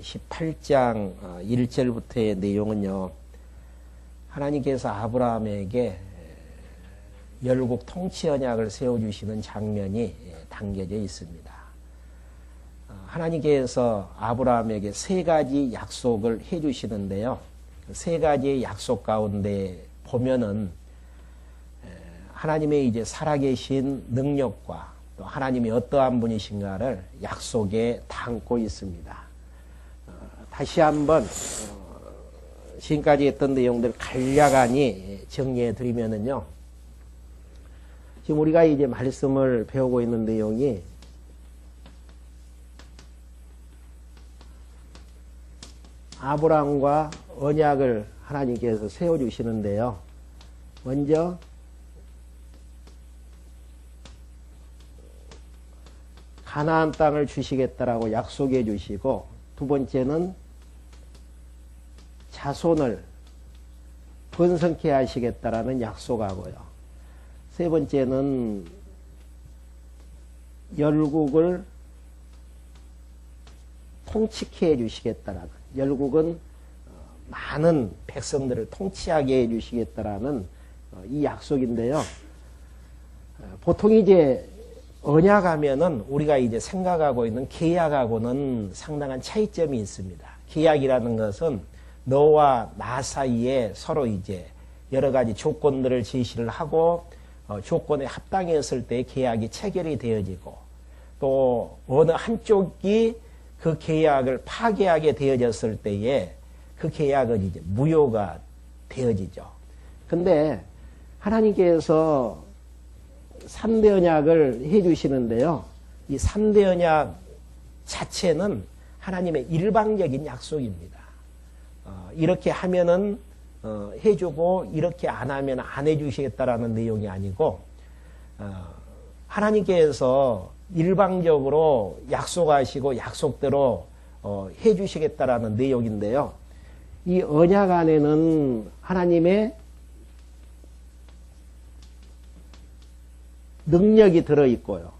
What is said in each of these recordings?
18장 1절부터의 내용은요, 하나님께서 아브라함에게 열국 통치 언약을 세워주시는 장면이 담겨져 있습니다. 하나님께서 아브라함에게 세 가지 약속을 해주시는데요, 세 가지의 약속 가운데 보면은 하나님의 이제 살아계신 능력과 또 하나님이 어떠한 분이신가를 약속에 담고 있습니다. 다시 한번 지금까지 했던 내용들 간략하니 정리해 드리면은요, 지금 우리가 이제 말씀을 배우고 있는 내용이 아브라함과 언약을 하나님께서 세워주시는데요, 먼저 가나안 땅을 주시겠다라고 약속해 주시고, 두 번째는 자손을 번성케 하시겠다라는 약속하고요, 세 번째는 열국을 통치케 해주시겠다라는, 열국은 많은 백성들을 통치하게 해주시겠다라는 이 약속인데요, 보통 이제 언약하면은 우리가 이제 생각하고 있는 계약하고는 상당한 차이점이 있습니다. 계약이라는 것은 너와 나 사이에 서로 이제 여러 가지 조건들을 제시를 하고 조건에 합당했을 때 계약이 체결이 되어지고, 또 어느 한쪽이 그 계약을 파기하게 되어졌을 때에 그 계약은 이제 무효가 되어지죠. 근데 하나님께서 3대 언약을 해주시는데요, 이 3대 언약 자체는 하나님의 일방적인 약속입니다. 이렇게 하면은 해주고 이렇게 안 하면 안 해주시겠다라는 내용이 아니고, 하나님께서 일방적으로 약속하시고 약속대로 해주시겠다라는 내용인데요, 이 언약 안에는 하나님의 능력이 들어있고요,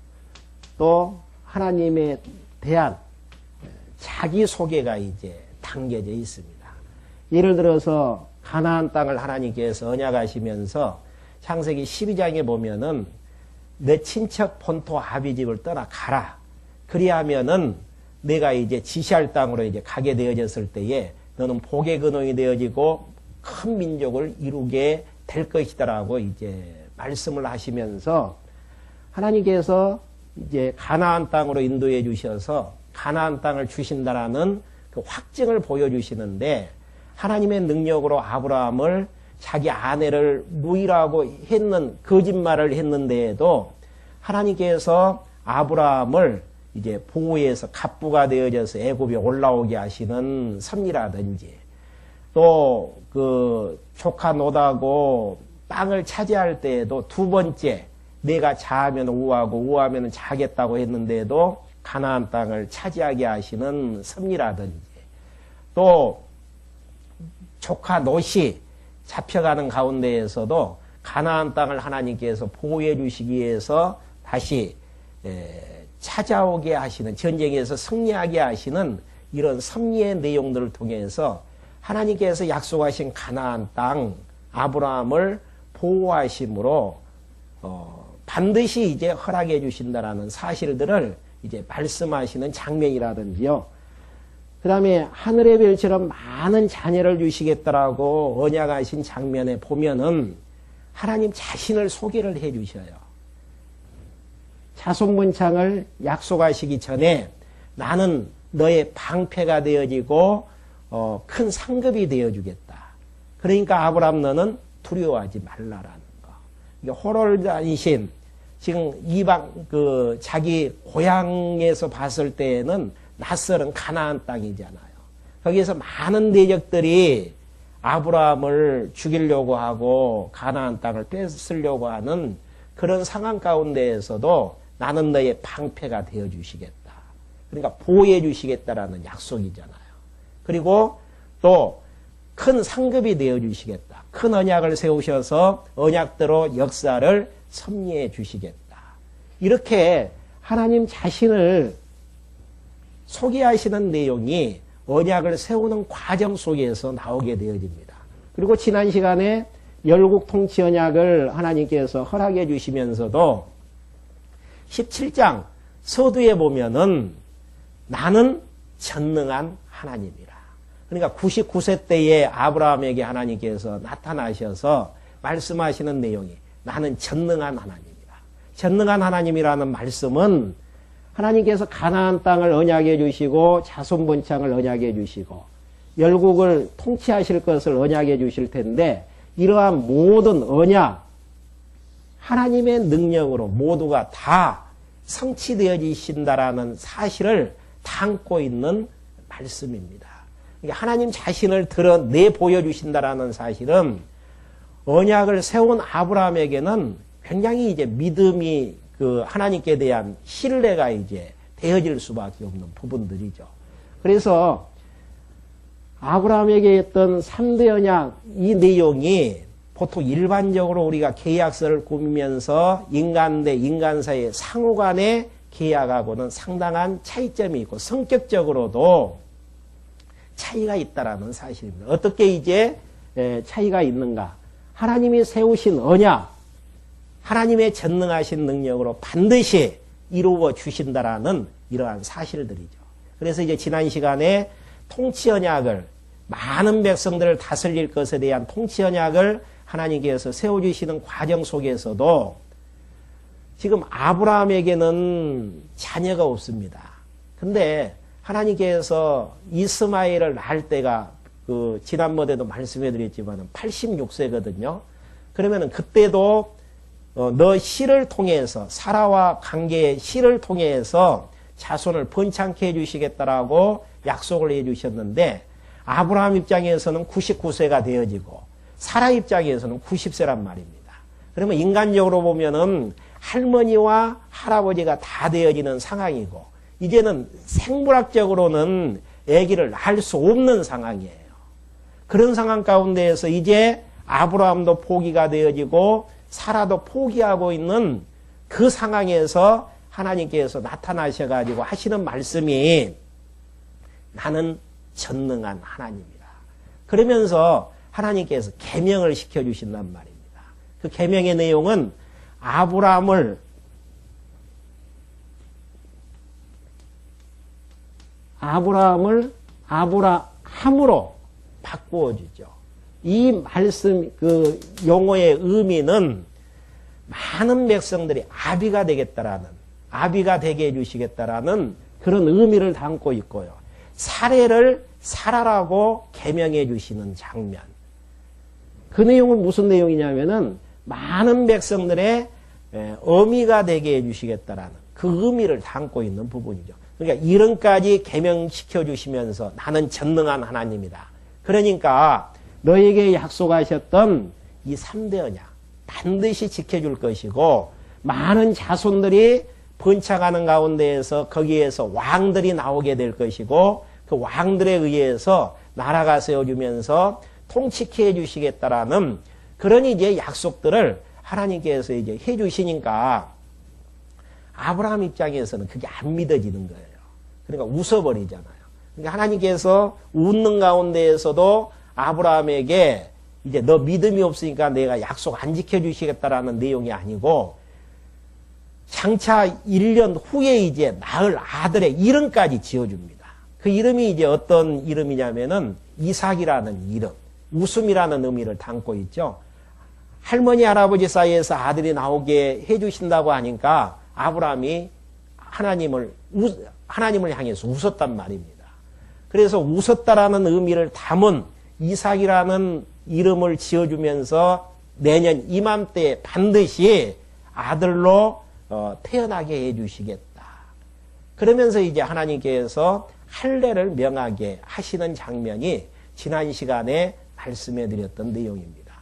또 하나님에 대한 자기소개가 이제 담겨져 있습니다. 예를 들어서 가나안 땅을 하나님께서 언약하시면서 창세기 12장에 보면은 내 친척 본토 아비집을 떠나 가라, 그리하면은 내가 이제 지시할 땅으로 이제 가게 되어졌을 때에 너는 복의 근원이 되어지고 큰 민족을 이루게 될 것이다라고 이제 말씀을 하시면서 하나님께서 이제 가나안 땅으로 인도해 주셔서 가나안 땅을 주신다라는 그 확증을 보여주시는데, 하나님의 능력으로 아브라함을 자기 아내를 누이라고 했는 거짓말을 했는데에도 하나님께서 아브라함을 이제 보호해서 갑부가 되어져서 애굽에 올라오게 하시는 섭리라든지, 또 그 조카 롯하고 땅을 차지할 때에도 두 번째 내가 자하면 우하고 우하면 자겠다고 했는데도 가나안 땅을 차지하게 하시는 섭리라든지, 또 조카 롯이 잡혀가는 가운데에서도 가나안 땅을 하나님께서 보호해 주시기 위해서 다시 찾아오게 하시는, 전쟁에서 승리하게 하시는 이런 섭리의 내용들을 통해서 하나님께서 약속하신 가나안 땅 아브라함을 보호하심으로 반드시 이제 허락해 주신다라는 사실들을 이제 말씀하시는 장면이라든지요. 그 다음에 하늘의 별처럼 많은 자녀를 주시겠다라고 언약하신 장면에 보면은 하나님 자신을 소개를 해 주셔요. 자손문창을 약속하시기 전에 나는 너의 방패가 되어지고 큰 상급이 되어주겠다. 그러니까 아브라함 너는 두려워하지 말라라는 거. 호를 다니신 지금 이방 자기 고향에서 봤을 때에는 낯설은 가나안 땅이잖아요. 거기에서 많은 대적들이 아브라함을 죽이려고 하고 가나안 땅을 뺏으려고 하는 그런 상황 가운데에서도 나는 너의 방패가 되어 주시겠다. 그러니까 보호해 주시겠다라는 약속이잖아요. 그리고 또 큰 상급이 되어 주시겠다. 큰 언약을 세우셔서 언약대로 역사를 섭리해 주시겠다. 이렇게 하나님 자신을 소개하시는 내용이 언약을 세우는 과정 속에서 나오게 되어집니다. 그리고 지난 시간에 열국 통치 언약을 하나님께서 허락해 주시면서도 17장 서두에 보면은 나는 전능한 하나님이라. 그러니까 99세 때에 아브라함에게 하나님께서 나타나셔서 말씀하시는 내용이 나는 전능한 하나님이라. 전능한 하나님이라는 말씀은 하나님께서 가나안 땅을 언약해 주시고 자손 번창을 언약해 주시고 열국을 통치하실 것을 언약해 주실 텐데 이러한 모든 언약 하나님의 능력으로 모두가 다 성취되어지신다라는 사실을 담고 있는 말씀입니다. 그러니까 하나님 자신을 드러내 보여주신다라는 사실은 언약을 세운 아브라함에게는 굉장히 이제 믿음이 그 하나님께 대한 신뢰가 이제 되어질 수밖에 없는 부분들이죠. 그래서 아브라함에게 했던 3대 언약 이 내용이 보통 일반적으로 우리가 계약서를 꾸미면서 인간 대 인간 사이의 상호 간의 계약하고는 상당한 차이점이 있고 성격적으로도 차이가 있다라는 사실입니다. 어떻게 이제 차이가 있는가? 하나님이 세우신 언약, 하나님의 전능하신 능력으로 반드시 이루어 주신다라는 이러한 사실들이죠. 그래서 이제 지난 시간에 통치 언약을 많은 백성들을 다스릴 것에 대한 통치 언약을 하나님께서 세워주시는 과정 속에서도 지금 아브라함에게는 자녀가 없습니다. 근데 하나님께서 이스마엘을 낳을 때가 그 지난번에도 말씀해 드렸지만 86세거든요. 그러면은 그때도 너 씨를 통해서 사라와 관계의 씨를 통해서 자손을 번창케 해주시겠다라고 약속을 해주셨는데 아브라함 입장에서는 99세가 되어지고 사라 입장에서는 90세란 말입니다. 그러면 인간적으로 보면은 할머니와 할아버지가 다 되어지는 상황이고 이제는 생물학적으로는 아기를 낳을 수 없는 상황이에요. 그런 상황 가운데에서 이제 아브라함도 포기가 되어지고 사라도 포기하고 있는 그 상황에서 하나님께서 나타나셔가지고 하시는 말씀이 나는 전능한 하나님이라. 그러면서 하나님께서 계명을 시켜주신단 말입니다. 그 계명의 내용은 아브라함으로 바꾸어 주죠. 이 말씀 그 용어의 의미는 많은 백성들이 아비가 되겠다라는 아비가 되게 해주시겠다라는 그런 의미를 담고 있고요. 사례를 사라라고 계명해 주시는 장면. 그 내용은 무슨 내용이냐면은 많은 백성들의 어미가 되게 해주시겠다라는 그 의미를 담고 있는 부분이죠. 그러니까 이름까지 계명시켜 주시면서 나는 전능한 하나님이다. 그러니까 너에게 약속하셨던 이 3대 언약 반드시 지켜줄 것이고 많은 자손들이 번창하는 가운데에서 거기에서 왕들이 나오게 될 것이고 그 왕들에 의해서 나라가 세워주면서 통치케 해주시겠다라는 그런 이제 약속들을 하나님께서 이제 해주시니까 아브라함 입장에서는 그게 안 믿어지는 거예요. 그러니까 웃어버리잖아요. 그러니까 하나님께서 웃는 가운데에서도 아브라함에게 이제 너 믿음이 없으니까 내가 약속 안 지켜주시겠다라는 내용이 아니고 장차 1년 후에 이제 낳을 아들의 이름까지 지어줍니다. 그 이름이 이제 어떤 이름이냐면은 이삭이라는 이름, 웃음이라는 의미를 담고 있죠. 할머니, 할아버지 사이에서 아들이 나오게 해주신다고 하니까 아브라함이 하나님을 향해서 웃었단 말입니다. 그래서 웃었다라는 의미를 담은 이삭이라는 이름을 지어주면서 내년 이맘때에 반드시 아들로 태어나게 해주시겠다. 그러면서 이제 하나님께서 할례를 명하게 하시는 장면이 지난 시간에 말씀해 드렸던 내용입니다.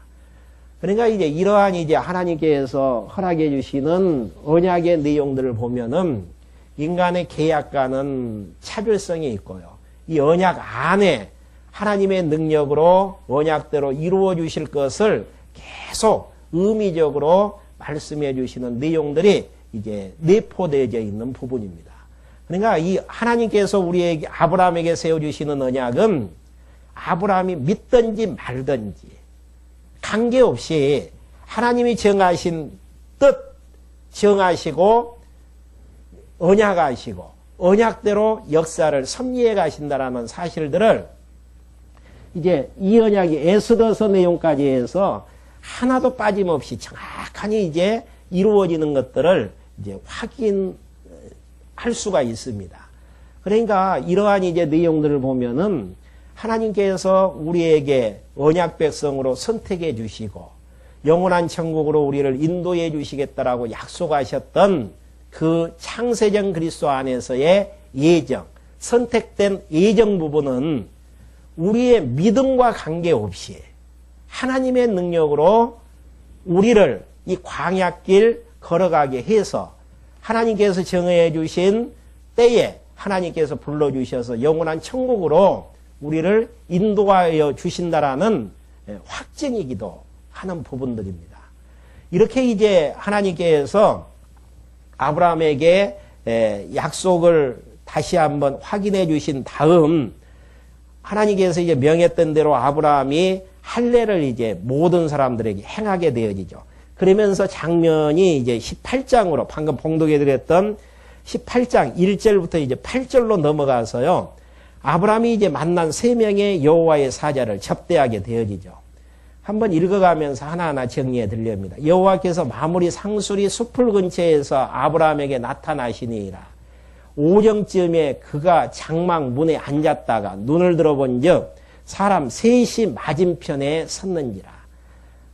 그러니까 이제 이러한 이제 하나님께서 허락해 주시는 언약의 내용들을 보면은 인간의 계약과는 차별성이 있고요. 이 언약 안에 하나님의 능력으로 언약대로 이루어 주실 것을 계속 의미적으로 말씀해 주시는 내용들이 이제 내포되어져 있는 부분입니다. 그러니까 이 하나님께서 우리에게 아브라함에게 세워주시는 언약은 아브라함이 믿든지 말든지 관계없이 하나님이 정하신 뜻 정하시고 언약하시고 언약대로 역사를 섭리해 가신다라는 사실들을 이제 이 언약이 에스더서 내용까지 해서 하나도 빠짐없이 정확하니 이제 이루어지는 것들을 이제 확인할 수가 있습니다. 그러니까 이러한 이제 내용들을 보면은 하나님께서 우리에게 언약 백성으로 선택해 주시고 영원한 천국으로 우리를 인도해 주시겠다라고 약속하셨던 그 창세전 그리스도 안에서의 예정, 선택된 예정 부분은 우리의 믿음과 관계없이 하나님의 능력으로 우리를 이 광야길 걸어가게 해서 하나님께서 정해 주신 때에 하나님께서 불러주셔서 영원한 천국으로 우리를 인도하여 주신다라는 확증이기도 하는 부분들입니다. 이렇게 이제 하나님께서 아브라함에게 약속을 다시 한번 확인해 주신 다음 하나님께서 이제 명했던 대로 아브라함이 할례를 이제 모든 사람들에게 행하게 되어지죠. 그러면서 장면이 이제 18장으로 방금 봉독해 드렸던 18장 1절부터 이제 8절로 넘어가서요. 아브라함이 이제 만난 3명의 여호와의 사자를 접대하게 되어지죠. 한번 읽어가면서 하나하나 정리해 드립니다. 여호와께서 마무리 상수리 숲을 근처에서 아브라함에게 나타나시니라. 오정쯤에 그가 장막 문에 앉았다가 눈을 들어본 적 사람 셋이 맞은편에 섰는지라.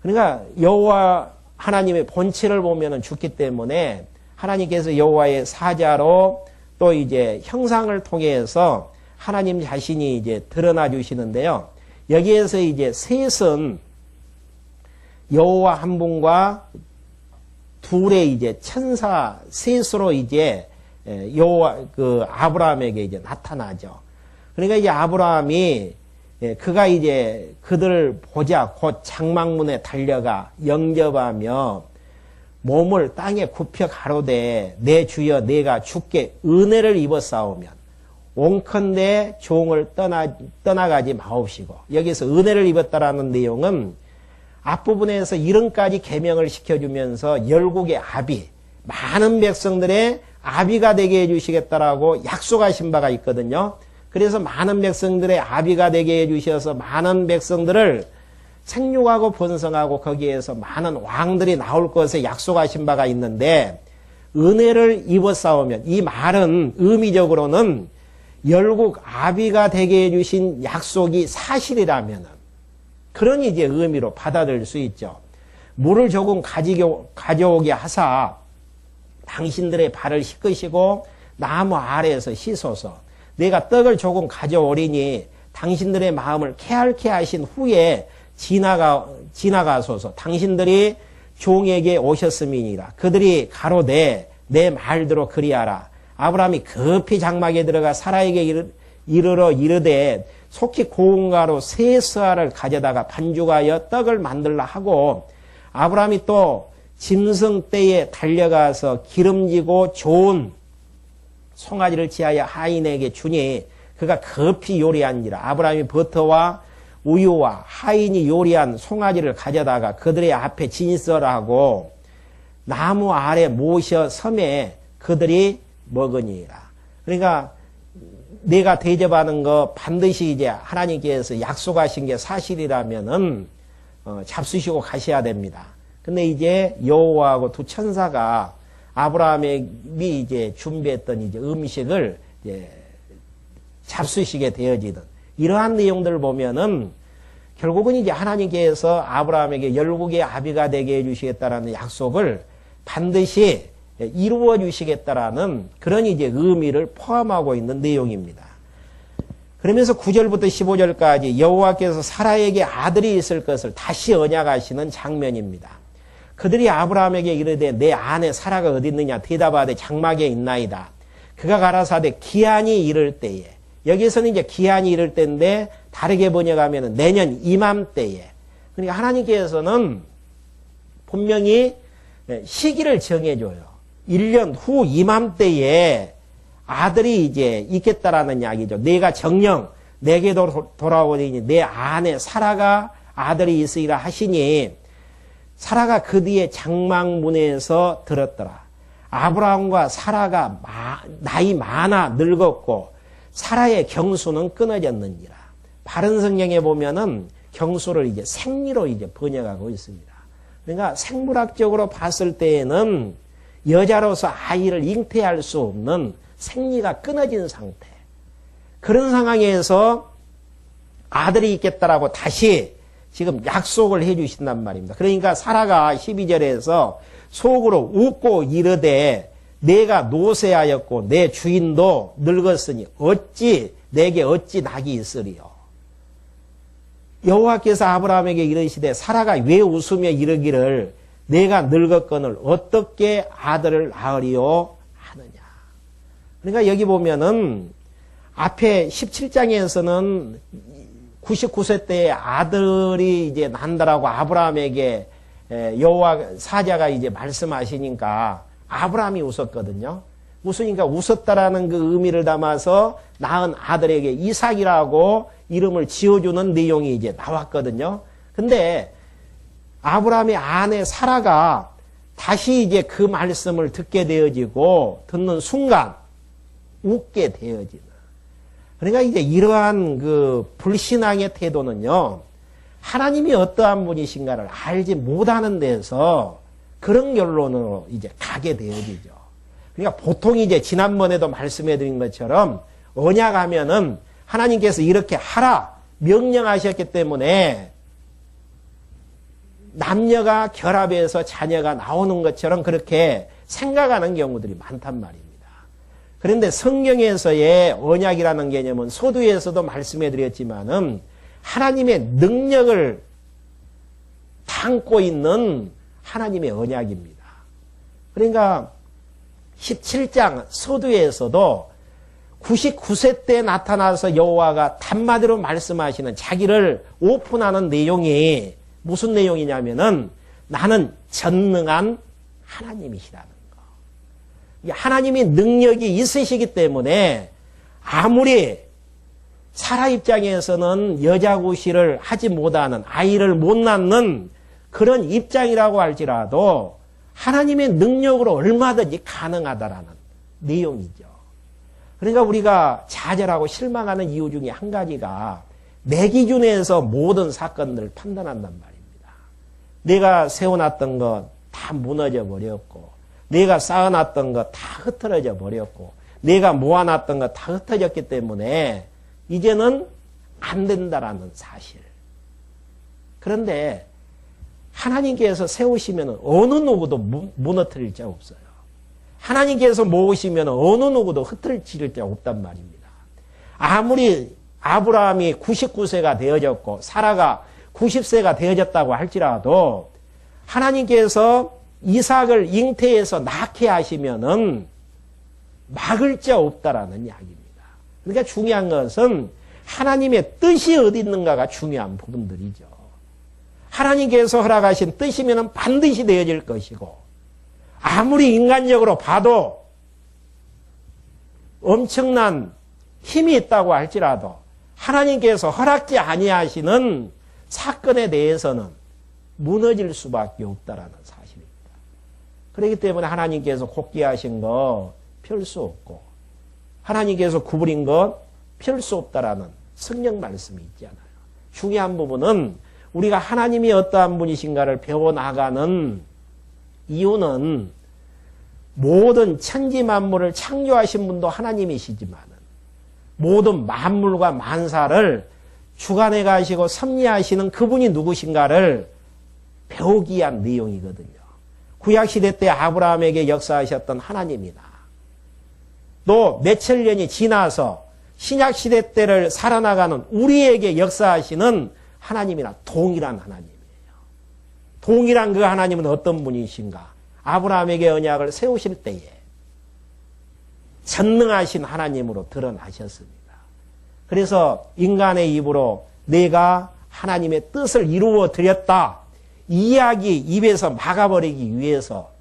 그러니까 여호와 하나님의 본체를 보면은 죽기 때문에 하나님께서 여호와의 사자로 또 이제 형상을 통해서 하나님 자신이 이제 드러나 주시는데요. 여기에서 이제 셋은 여호와 한 분과 둘의 이제 천사 셋으로 이제 여호와 그 아브라함에게 이제 나타나죠. 그러니까 이제 아브라함이 그가 이제 그들을 보자 곧 장막문에 달려가 영접하며 몸을 땅에 굽혀 가로되 내 주여 내가 주께 은혜를 입었사오면 온컨대 종을 떠나가지 마옵시고 여기서 은혜를 입었다라는 내용은 앞부분에서 이름까지 계명을 시켜주면서 열국의 아비 많은 백성들의 아비가 되게 해주시겠다라고 약속하신 바가 있거든요. 그래서 많은 백성들의 아비가 되게 해주셔서 많은 백성들을 생육하고 번성하고 거기에서 많은 왕들이 나올 것에 약속하신 바가 있는데 은혜를 입었사오면 이 말은 의미적으로는 열국 아비가 되게 해주신 약속이 사실이라면 그런 이제 의미로 받아들일 수 있죠. 물을 조금 가져오게 하사 당신들의 발을 씻으시고 나무 아래에서 씻어서 내가 떡을 조금 가져오리니 당신들의 마음을 쾌활케 하신 후에 지나가소서. 당신들이 종에게 오셨음이니라. 그들이 가로되 내 말대로 그리하라. 아브라함이 급히 장막에 들어가 사라에게 이르러 이르되 속히 고운가루 세 스아를 가져다가 반죽하여 떡을 만들라 하고 아브라함이 또 짐승 떼에 달려가서 기름지고 좋은 송아지를 지하여 하인에게 주니 그가 급히 요리한지라. 아브라함이 버터와 우유와 하인이 요리한 송아지를 가져다가 그들의 앞에 진설하고 나무 아래 모셔 섬에 그들이 먹으니라. 그러니까 내가 대접하는 거 반드시 이제 하나님께서 약속하신 게 사실이라면은 잡수시고 가셔야 됩니다. 근데 이제 여호와하고 두 천사가 아브라함이 이제 준비했던 이제 음식을 이제 잡수시게 되어지는 이러한 내용들을 보면은 결국은 이제 하나님께서 아브라함에게 열국의 아비가 되게 해주시겠다라는 약속을 반드시 이루어 주시겠다라는 그런 이제 의미를 포함하고 있는 내용입니다. 그러면서 9절부터 15절까지 여호와께서 사라에게 아들이 있을 것을 다시 언약하시는 장면입니다. 그들이 아브라함에게 이르되 내 아내 사라가 어디 있느냐 대답하되 장막에 있나이다. 그가 가라사대 기한이 이를 때에 여기서는 이제 기한이 이를 때인데 다르게 번역하면 내년 이맘때에 그러니까 하나님께서는 분명히 시기를 정해줘요. 1년 후 이맘때에 아들이 이제 있겠다라는 이야기죠. 내가 정령 내게도 돌아오니 내 안에 사라가 아들이 있으리라 하시니 사라가 그 뒤에 장막문에서 들었더라. 아브라함과 사라가 나이 많아 늙었고 사라의 경수는 끊어졌느니라. 바른 성경에 보면은 경수를 이제 생리로 이제 번역하고 있습니다. 그러니까 생물학적으로 봤을 때에는 여자로서 아이를 잉태할 수 없는 생리가 끊어진 상태. 그런 상황에서 아들이 있겠다라고 다시 지금 약속을 해 주신단 말입니다. 그러니까 사라가 12절에서 속으로 웃고 이르되 내가 노쇠하였고 내 주인도 늙었으니 내게 어찌 낙이 있으리요. 여호와께서 아브라함에게 이르시되 사라가 왜 웃으며 이르기를 내가 늙었거늘 어떻게 아들을 낳으리요 하느냐. 그러니까 여기 보면은 앞에 17장에서는 99세 때에 아들이 이제 난다라고 아브라함에게 여호와 사자가 이제 말씀하시니까 아브라함이 웃었거든요. 웃으니까 웃었다라는 그 의미를 담아서 낳은 아들에게 이삭이라고 이름을 지어주는 내용이 이제 나왔거든요. 근데 아브라함의 아내 사라가 다시 이제 그 말씀을 듣게 되어지고 듣는 순간 웃게 되어지는. 그러니까 이제 이러한 그 불신앙의 태도는요, 하나님이 어떠한 분이신가를 알지 못하는 데서 그런 결론으로 이제 가게 되어지죠. 그러니까 보통 이제 지난번에도 말씀해 드린 것처럼 언약하면은 하나님께서 이렇게 하라 명령하셨기 때문에 남녀가 결합해서 자녀가 나오는 것처럼 그렇게 생각하는 경우들이 많단 말입니다. 그런데 성경에서의 언약이라는 개념은 소두에서도 말씀해 드렸지만은 하나님의 능력을 담고 있는 하나님의 언약입니다. 그러니까 17장 서두에서도 99세 때 나타나서 여호와가 단마디로 말씀하시는 자기를 오픈하는 내용이 무슨 내용이냐면은 나는 전능한 하나님이시라는 거. 하나님이 능력이 있으시기 때문에 아무리 사라 입장에서는 여자 구실을 하지 못하는 아이를 못 낳는 그런 입장이라고 할지라도 하나님의 능력으로 얼마든지 가능하다라는 내용이죠. 그러니까 우리가 좌절하고 실망하는 이유 중에 한 가지가 내 기준에서 모든 사건들을 판단한단 말입니다. 내가 세워놨던 것 다 무너져 버렸고 내가 쌓아놨던 것 다 흩어져 버렸고 내가 모아놨던 것 다 흩어졌기 때문에 이제는 안 된다라는 사실. 그런데 하나님께서 세우시면 어느 누구도 무너뜨릴 자 없어요. 하나님께서 모으시면 어느 누구도 흩어질 자 없단 말입니다. 아무리 아브라함이 99세가 되어졌고 사라가 90세가 되어졌다고 할지라도 하나님께서 이삭을 잉태해서 낳게 하시면은 막을 자 없다라는 이야기입니다. 그러니까 중요한 것은 하나님의 뜻이 어디 있는가가 중요한 부분들이죠. 하나님께서 허락하신 뜻이면 반드시 되어질 것이고 아무리 인간적으로 봐도 엄청난 힘이 있다고 할지라도 하나님께서 허락지 아니하시는 사건에 대해서는 무너질 수밖에 없다라는 사실입니다. 그렇기 때문에 하나님께서 곱게 하신 거 펼 수 없고 하나님께서 구부린 것 펼 수 없다라는 성경 말씀이 있잖아요. 중요한 부분은 우리가 하나님이 어떠한 분이신가를 배워나가는 이유는 모든 천지 만물을 창조하신 분도 하나님이시지만 모든 만물과 만사를 주관해 가시고 섭리하시는 그분이 누구신가를 배우기 위한 내용이거든요. 구약시대 때 아브라함에게 역사하셨던 하나님이나 또 몇천 년이 지나서 신약시대 때를 살아나가는 우리에게 역사하시는 하나님이나 동일한 하나님이에요. 동일한 그 하나님은 어떤 분이신가? 아브라함에게 언약을 세우실 때에 전능하신 하나님으로 드러나셨습니다. 그래서 인간의 입으로 내가 하나님의 뜻을 이루어 드렸다. 이 이야기 입에서 막아버리기 위해서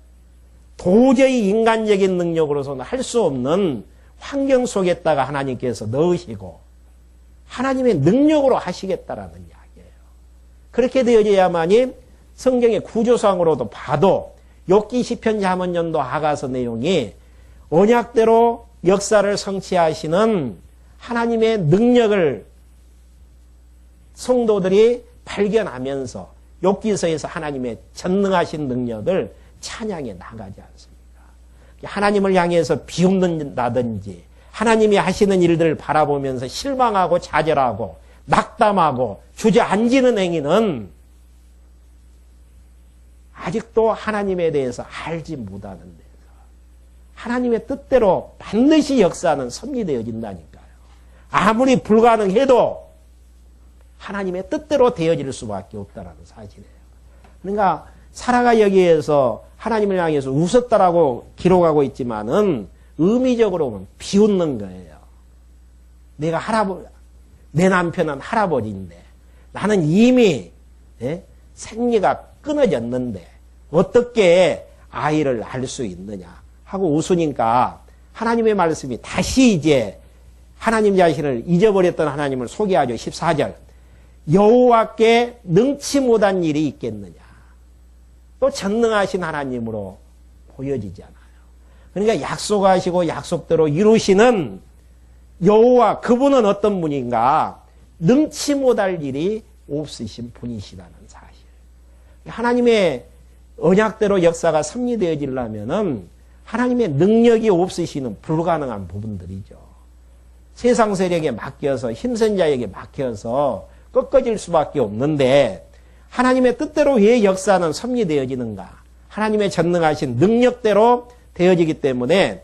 도저히 인간적인 능력으로서는 할 수 없는 환경 속에다가 하나님께서 넣으시고 하나님의 능력으로 하시겠다라는 이야기예요. 그렇게 되어져야만이 성경의 구조상으로도 봐도 욥기 시편 잠언연도 하가서 내용이 언약대로 역사를 성취하시는 하나님의 능력을 성도들이 발견하면서 욥기서에서 하나님의 전능하신 능력을 찬양해 나가지 않습니까? 하나님을 향해서 비웃는다든지 하나님이 하시는 일들을 바라보면서 실망하고 좌절하고 낙담하고 주저앉는 행위는 아직도 하나님에 대해서 알지 못하는 데서 하나님의 뜻대로 반드시 역사는 섭리되어진다니까요. 아무리 불가능해도 하나님의 뜻대로 되어질 수밖에 없다는 사실이에요. 그러니까 사라가 여기에서 하나님을 향해서 웃었다라고 기록하고 있지만은 의미적으로 보면 비웃는 거예요. 내가 내 남편은 할아버지인데 나는 이미 생리가 끊어졌는데 어떻게 아이를 알 수 있느냐 하고 웃으니까 하나님의 말씀이 다시 이제 하나님 자신을 잊어버렸던 하나님을 소개하죠. 14절. 여호와께 능치 못한 일이 있겠느냐. 또 전능하신 하나님으로 보여지잖아요. 그러니까 약속하시고 약속대로 이루시는 여호와, 그분은 어떤 분인가? 능치 못할 일이 없으신 분이시라는 사실. 하나님의 언약대로 역사가 섭리되어지려면은 하나님의 능력이 없으시는 불가능한 부분들이죠. 세상 세력에 맡겨서 힘센 자에게 맡겨서 꺾어질 수밖에 없는데 하나님의 뜻대로 왜 역사는 섭리되어지는가? 하나님의 전능하신 능력대로 되어지기 때문에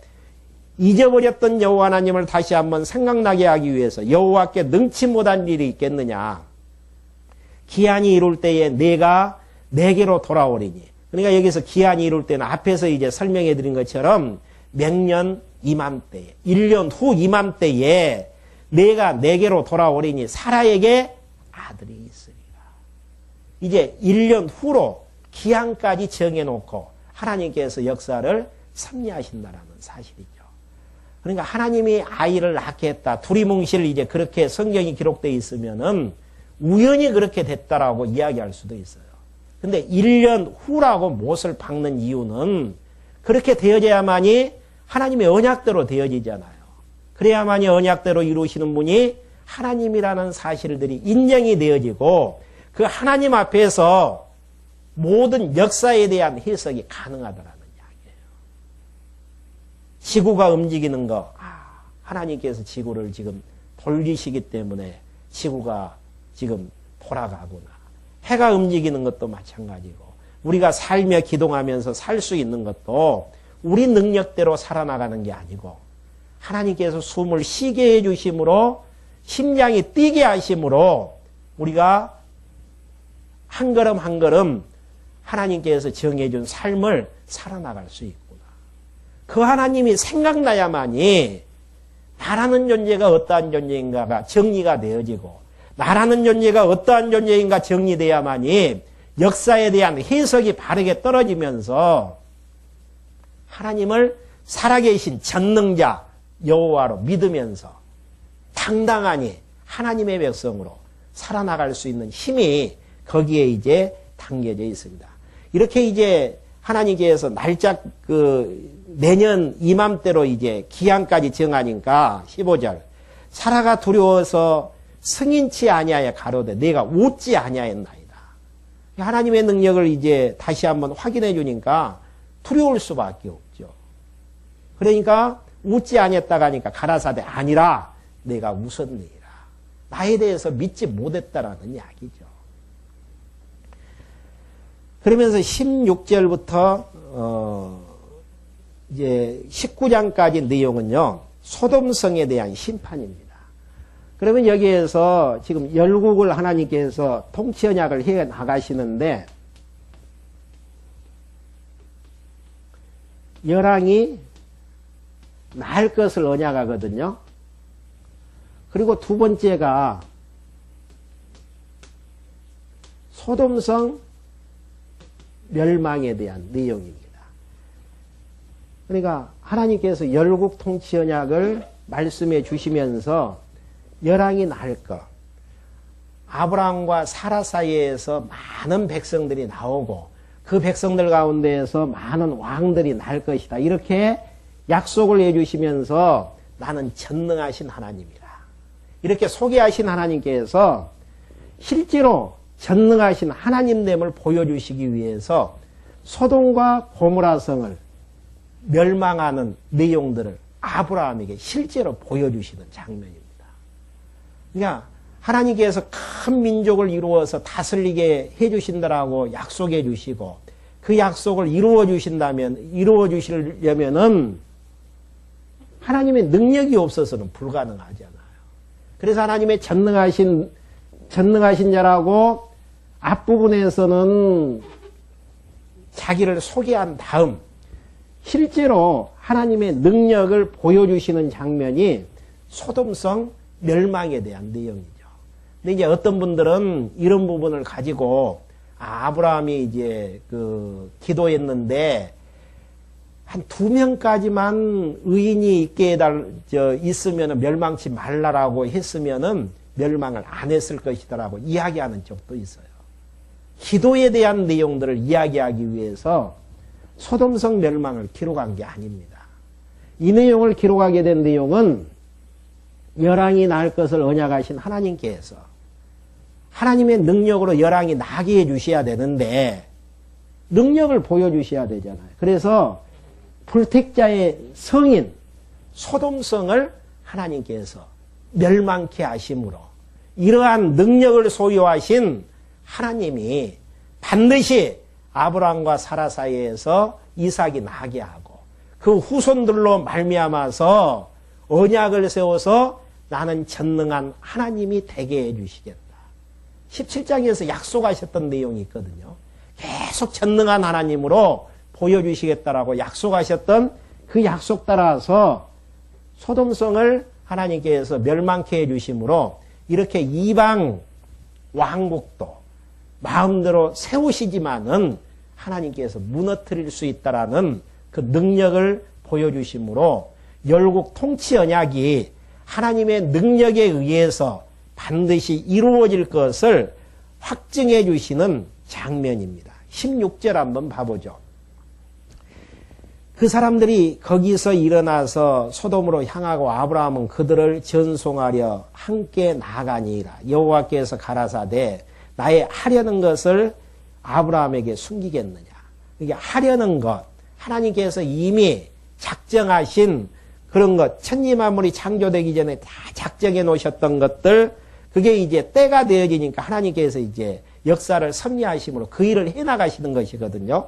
잊어버렸던 여호와 하나님을 다시 한번 생각나게 하기 위해서 여호와께 능치 못한 일이 있겠느냐? 기한이 이룰 때에 내가 내게로 돌아오리니. 그러니까 여기서 기한이 이룰 때는 앞에서 이제 설명해 드린 것처럼 명년 이맘때에, 1년 후 이맘때에 내가 내게로 돌아오리니 사라에게 아들이 있으리라. 이제 1년 후로 기한까지 정해놓고 하나님께서 역사를 섭리하신다라는 사실이죠. 그러니까 하나님이 아이를 낳게 했다. 두리뭉실 이제 그렇게 성경이 기록되어 있으면은 우연히 그렇게 됐다라고 이야기할 수도 있어요. 근데 1년 후라고 못을 박는 이유는 그렇게 되어져야만이 하나님의 언약대로 되어지잖아요. 그래야만이 언약대로 이루시는 분이 하나님이라는 사실들이 인정이 되어지고 그 하나님 앞에서 모든 역사에 대한 해석이 가능하다라는 이야기예요. 지구가 움직이는 거, 하나님께서 지구를 지금 돌리시기 때문에 지구가 지금 돌아가구나. 해가 움직이는 것도 마찬가지고 우리가 살며 기동하면서 살 수 있는 것도 우리 능력대로 살아나가는 게 아니고 하나님께서 숨을 쉬게 해주심으로 심장이 뛰게 하심으로 우리가 한 걸음 한 걸음 하나님께서 정해준 삶을 살아나갈 수 있구나. 그 하나님이 생각나야만이 나라는 존재가 어떠한 존재인가가 정리가 되어지고 나라는 존재가 어떠한 존재인가 정리돼야만이 역사에 대한 해석이 바르게 떨어지면서 하나님을 살아계신 전능자 여호와로 믿으면서 당당하니 하나님의 백성으로 살아나갈 수 있는 힘이 거기에 이제 담겨져 있습니다. 이렇게 이제 하나님께서 날짜 내년 이맘때로 이제 기한까지 정하니까 15절 사라가 두려워서 승인치 아니하여 가로되 내가 웃지 아니하였나이다. 하나님의 능력을 이제 다시 한번 확인해 주니까 두려울 수밖에 없죠. 그러니까 웃지 아니했다가 하니까 가라사대 아니라 내가 웃었느니라. 나에 대해서 믿지 못했다라는 이야기죠. 그러면서 16절부터 이제 19장까지 내용은요. 소돔성에 대한 심판입니다. 그러면 여기에서 지금 열국을 하나님께서 통치 언약을 해 나가시는데 열왕이 날 것을 언약하거든요. 그리고 두 번째가 소돔성 멸망에 대한 내용입니다. 그러니까 하나님께서 열국 통치 언약을 말씀해 주시면서 열왕이 날 것, 아브라함과 사라 사이에서 많은 백성들이 나오고 그 백성들 가운데에서 많은 왕들이 날 것이다. 이렇게 약속을 해주시면서 나는 전능하신 하나님이라. 이렇게 소개하신 하나님께서 실제로 전능하신 하나님됨을 보여주시기 위해서 소돔과 고모라성을 멸망하는 내용들을 아브라함에게 실제로 보여주시는 장면입니다. 그러니까 하나님께서 큰 민족을 이루어서 다스리게 해주신다라고 약속해 주시고 그 약속을 이루어 주시려면은 하나님의 능력이 없어서는 불가능하잖아요. 그래서 하나님의 전능하신 자라고 앞부분에서는 자기를 소개한 다음 실제로 하나님의 능력을 보여주시는 장면이 소돔성 멸망에 대한 내용이죠. 근데 이제 어떤 분들은 이런 부분을 가지고 아브라함이 이제 기도했는데 한 2명까지만 의인이 있게 있으면 멸망치 말라라고 했으면은 멸망을 안 했을 것이다라고 이야기하는 적도 있어요. 기도에 대한 내용들을 이야기하기 위해서 소돔성 멸망을 기록한 게 아닙니다. 이 내용을 기록하게 된 내용은 열왕이 날 것을 언약하신 하나님께서 하나님의 능력으로 열왕이 나게 해주셔야 되는데 능력을 보여주셔야 되잖아요. 그래서 불택자의 성인 소돔성을 하나님께서 멸망케 하심으로 이러한 능력을 소유하신 하나님이 반드시 아브라함과 사라 사이에서 이삭이 나게 하고 그 후손들로 말미암아서 언약을 세워서 나는 전능한 하나님이 되게 해주시겠다. 17장에서 약속하셨던 내용이 있거든요. 계속 전능한 하나님으로 보여주시겠다라고 약속하셨던 그 약속 따라서 소돔성을 하나님께서 멸망케 해주심으로 이렇게 이방 왕국도 마음대로 세우시지만은 하나님께서 무너뜨릴 수 있다라는 그 능력을 보여주심으로 열국 통치 언약이 하나님의 능력에 의해서 반드시 이루어질 것을 확증해 주시는 장면입니다. 16절 한번 봐보죠. 그 사람들이 거기서 일어나서 소돔으로 향하고 아브라함은 그들을 전송하려 함께 나가니라. 여호와께서 가라사대 나의 하려는 것을 아브라함에게 숨기겠느냐. 이게 하려는 것, 하나님께서 이미 작정하신 그런 것, 천지만물이 창조되기 전에 다 작정해 놓으셨던 것들, 그게 이제 때가 되어지니까 하나님께서 이제 역사를 섭리하심으로 그 일을 해나가시는 것이거든요.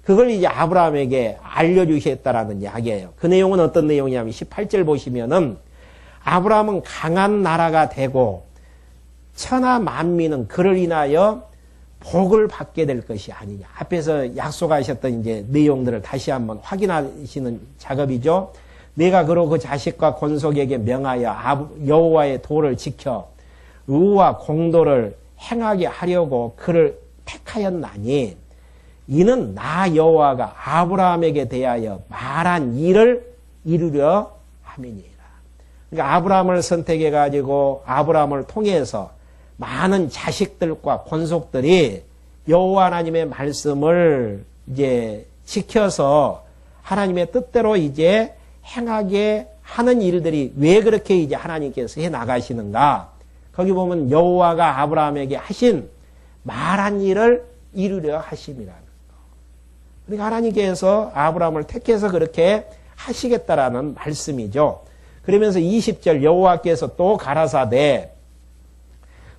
그걸 이제 아브라함에게 알려주셨다라는 이야기예요. 그 내용은 어떤 내용이냐면 18절 보시면은 아브라함은 강한 나라가 되고 천하 만민은 그를 인하여 복을 받게 될 것이 아니냐. 앞에서 약속하셨던 이제 내용들을 다시 한번 확인하시는 작업이죠. 내가 그로 그 자식과 권속에게 명하여 여호와의 도를 지켜 의와 공도를 행하게 하려고 그를 택하였나니 이는 나 여호와가 아브라함에게 대하여 말한 일을 이루려 함이니라. 그러니까 아브라함을 선택해 가지고 아브라함을 통해서 많은 자식들과 권속들이 여호와 하나님의 말씀을 이제 지켜서 하나님의 뜻대로 이제 행하게 하는 일들이 왜 그렇게 이제 하나님께서 해 나가시는가? 거기 보면 여호와가 아브라함에게 하신 말한 일을 이루려 하심이라는 거. 그러니까 하나님께서 아브라함을 택해서 그렇게 하시겠다라는 말씀이죠. 그러면서 20절 여호와께서 또 가라사대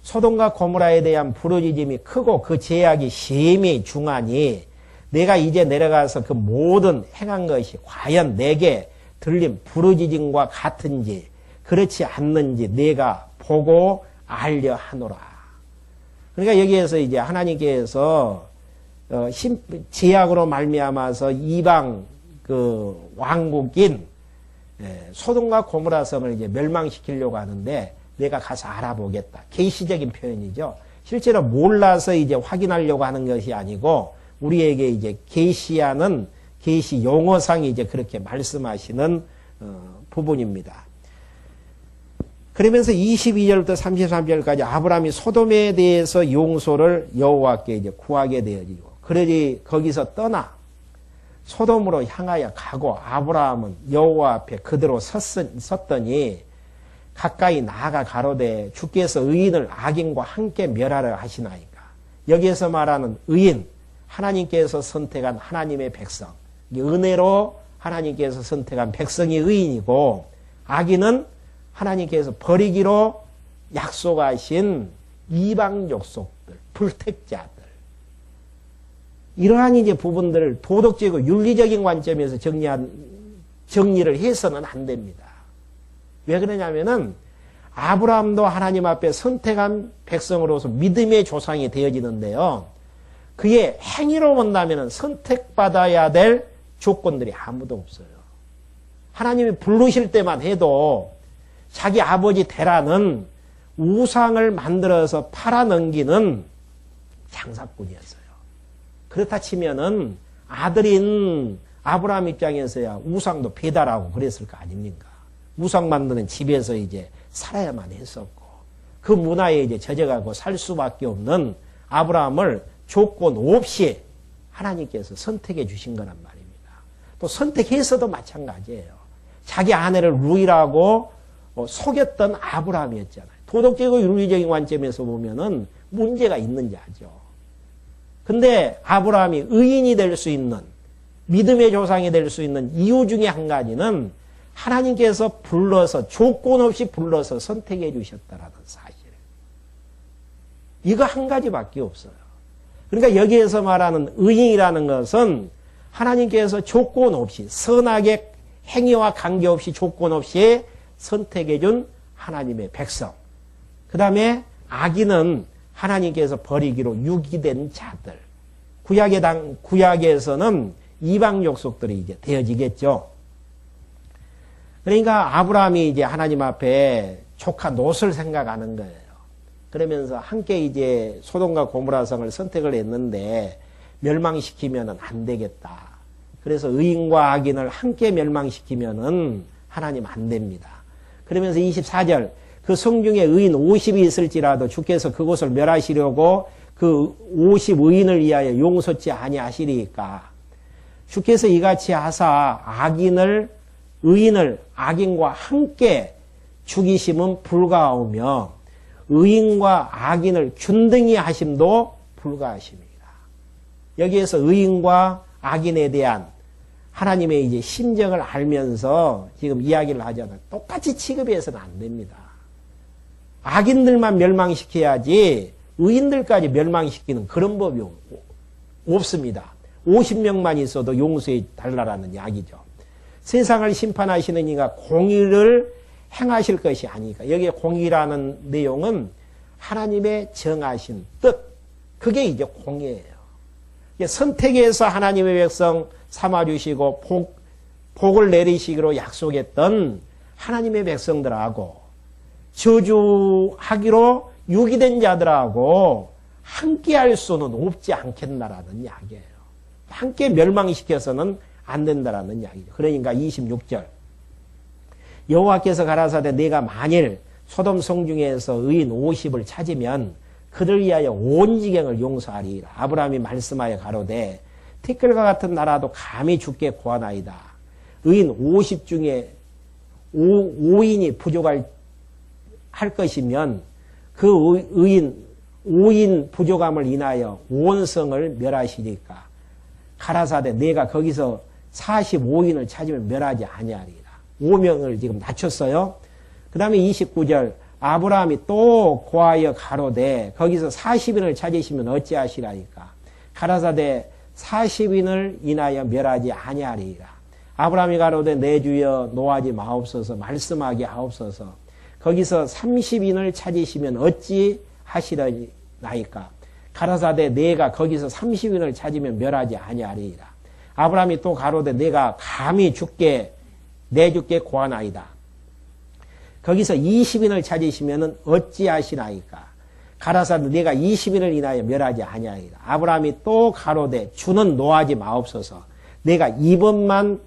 소돔과 고모라에 대한 부르짖음이 크고 그 제약이 심히 중하니 내가 이제 내려가서 그 모든 행한 것이 과연 내게 들린 부르짖음과 같은지 그렇지 않는지 내가 보고 알려 하노라. 그러니까 여기에서 이제 하나님께서 제약으로 말미암아서 이방 그 왕국인 소돔과 고모라 성을 이제 멸망시키려고 하는데 내가 가서 알아보겠다. 계시적인 표현이죠. 실제로 몰라서 이제 확인하려고 하는 것이 아니고 우리에게 이제 계시하는 계시 용어상이 이제 그렇게 말씀하시는 부분입니다. 그러면서 22절부터 33절까지 아브라함이 소돔에 대해서 용서를 여호와께 이제 구하게 되어지고, 그러지 거기서 떠나 소돔으로 향하여 가고, 아브라함은 여호와 앞에 그대로 섰더니 가까이 나아가 가로되 주께서 의인을 악인과 함께 멸하려 하시나이까. 여기에서 말하는 의인, 하나님께서 선택한 하나님의 백성, 은혜로 하나님께서 선택한 백성이 의인이고, 악인은 하나님께서 버리기로 약속하신 이방 족속들, 불택자들. 이러한 이제 부분들을 도덕적이고 윤리적인 관점에서 정리를 해서는 안 됩니다. 왜 그러냐면은 아브라함도 하나님 앞에 선택한 백성으로서 믿음의 조상이 되어지는데요. 그의 행위로 본다면은 선택받아야 될 조건들이 아무도 없어요. 하나님이 부르실 때만 해도 자기 아버지 데라는 우상을 만들어서 팔아넘기는 장사꾼이었어요. 그렇다 치면은 아들인 아브라함 입장에서야 우상도 배달하고 그랬을 거 아닙니까? 우상 만드는 집에서 이제 살아야만 했었고, 그 문화에 이제 젖어가고 살 수밖에 없는 아브라함을 조건 없이 하나님께서 선택해 주신 거란 말입니다. 또 선택해서도 마찬가지예요. 자기 아내를 루이라고 속였던 아브라함이었잖아요. 도덕적이고 윤리적인 관점에서 보면은 문제가 있는 자죠. 근데 아브라함이 의인이 될 수 있는, 믿음의 조상이 될 수 있는 이유 중에 한 가지는 하나님께서 불러서, 조건 없이 불러서 선택해 주셨다라는 사실. 이거 한 가지밖에 없어요. 그러니까 여기에서 말하는 의인이라는 것은 하나님께서 조건 없이, 선악의 행위와 관계없이 조건 없이 선택해 준 하나님의 백성. 그 다음에 악인은 하나님께서 버리기로 유기된 자들. 구약에서는 이방 족속들이 이제 되어지겠죠. 그러니까 아브라함이 이제 하나님 앞에 조카 롯을 생각하는 거예요. 그러면서 함께 이제 소돔과 고모라 성을 선택을 했는데 멸망시키면은 안 되겠다. 그래서 의인과 악인을 함께 멸망시키면은 하나님 안 됩니다. 그러면서 24절, 그 성 중에 의인 50이 있을지라도 주께서 그곳을 멸하시려고 그 50 의인을 위하여 용서치 아니하시리까. 주께서 이같이 하사 의인을 악인과 함께 죽이심은 불가하오며 의인과 악인을 균등히 하심도 불가하십니다. 여기에서 의인과 악인에 대한 하나님의 이제 심정을 알면서 지금 이야기를 하잖아요. 똑같이 취급해서는 안 됩니다. 악인들만 멸망시켜야지 의인들까지 멸망시키는 그런 법이 없습니다. 50명만 있어도 용서해 달라라는 이야기죠. 세상을 심판하시는 이가 공의를 행하실 것이 아니니까. 여기에 공의라는 내용은 하나님의 정하신 뜻, 그게 이제 공의예요. 선택해서 하나님의 백성 삼아주시고 복을 내리시기로 약속했던 하나님의 백성들하고 저주하기로 유기된 자들하고 함께 할 수는 없지 않겠나라는 이야기예요. 함께 멸망시켜서는 안 된다라는 이야기죠. 그러니까 26절, 여호와께서 가라사대 내가 만일 소돔 성 중에서 의인 50을 찾으면 그들 위하여 온 지경을 용서하리라. 아브라함이 말씀하여 가로되 티끌과 같은 나라도 감히 주께 구하나이다. 의인 50 중에 5인이 부족할 것이면 그 의인 5인 부족함을 인하여 온 성을 멸하시니까 가라사대 내가 거기서 45인을 찾으면 멸하지 아니하리라. 5명을 지금 낮췄어요. 그 다음에 29절, 아브라함이 또 고하여 가로되 거기서 40인을 찾으시면 어찌하시라니까. 가라사대 40인을 인하여 멸하지 아니하리라. 아브라함이 가로되 내 주여 노하지 마옵소서, 말씀하게 하옵소서. 거기서 30인을 찾으시면 어찌 하시라니까. 가라사대 내가 거기서 30인을 찾으면 멸하지 아니하리라. 아브라함이 또 가로되 내가 감히 내 주께 고하나이다. 거기서 20인을 찾으시면 어찌하시나이까. 가라사대 내가 20인을 인하여 멸하지 아니하리라. 아브라함이 또 가로되 주는 노하지 마옵소서. 내가 이번만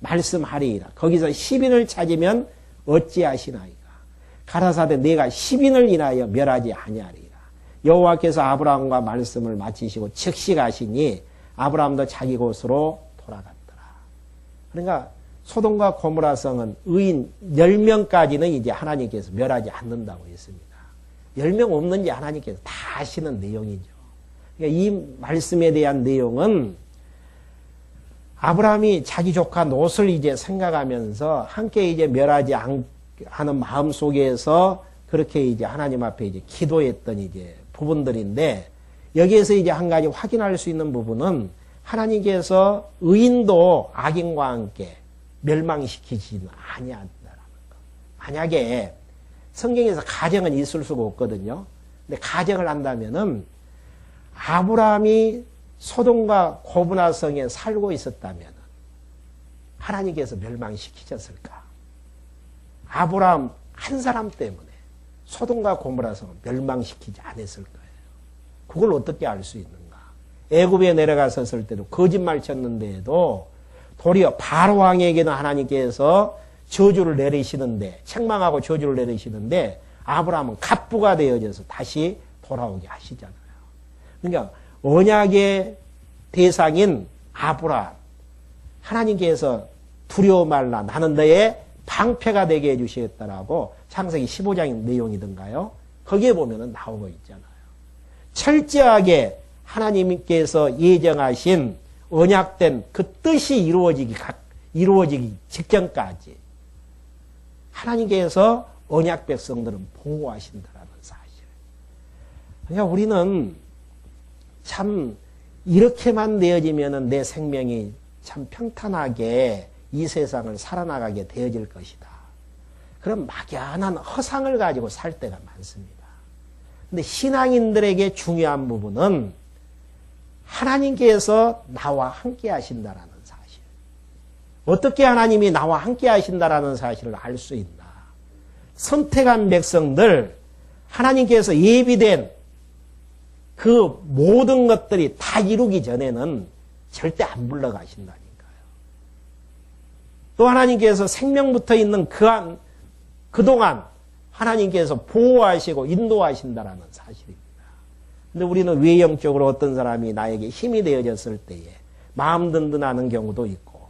말씀하리이다. 거기서 10인을 찾으면 어찌하시나이까. 가라사대 내가 10인을 인하여 멸하지 아니하리라. 여호와께서 아브라함과 말씀을 마치시고 즉시 가시니 아브라함도 자기 곳으로 돌아갔더라. 그러니까 소돔과 고모라 성은 의인 10명까지는 이제 하나님께서 멸하지 않는다고 했습니다. 10명 없는지 하나님께서 다 아시는 내용이죠. 그러니까 이 말씀에 대한 내용은 아브라함이 자기 조카 롯을 이제 생각하면서 함께 이제 멸하지 않은 마음 속에서 그렇게 이제 하나님 앞에 이제 기도했던 이제 부분들인데, 여기에서 이제 한 가지 확인할 수 있는 부분은 하나님께서 의인도 악인과 함께 멸망시키지는 아니한다라는 것. 만약에 성경에서 가정은 있을 수가 없거든요. 근데 가정을 한다면은 아브라함이 소돔과 고모라 성에 살고 있었다면 하나님께서 멸망시키셨을까? 아브라함 한 사람 때문에 소돔과 고모라 성을 멸망시키지 않았을 거예요. 그걸 어떻게 알 수 있는가? 애굽에 내려갔었을 때도 거짓말 쳤는데도 도리어 바로 왕에게는 하나님께서 저주를 내리시는데, 책망하고 저주를 내리시는데 아브라함은 갑부가 되어져서 다시 돌아오게 하시잖아요. 그러니까 언약의 대상인 아브라함, 하나님께서 두려워 말라, 나는 너의 방패가 되게 해주시겠다라고 창세기 15장의 내용이던가요? 거기에 보면은 나오고 있잖아요. 철저하게 하나님께서 예정하신 언약된 그 뜻이 이루어지기 직전까지 하나님께서 언약 백성들은 보호하신다라는 사실. 그러니까 우리는 참 이렇게만 되어지면은 내 생명이 참 평탄하게 이 세상을 살아나가게 되어질 것이다. 그런 막연한 허상을 가지고 살 때가 많습니다. 근데 신앙인들에게 중요한 부분은 하나님께서 나와 함께 하신다라는 사실. 어떻게 하나님이 나와 함께 하신다라는 사실을 알 수 있나? 선택한 백성들, 하나님께서 예비된 그 모든 것들이 다 이루기 전에는 절대 안 불러가신다니까요. 또 하나님께서 생명부터 있는 그동안 하나님께서 보호하시고 인도하신다라는 사실입니다. 근데 우리는 외형적으로 어떤 사람이 나에게 힘이 되어졌을 때에 마음 든든하는 경우도 있고,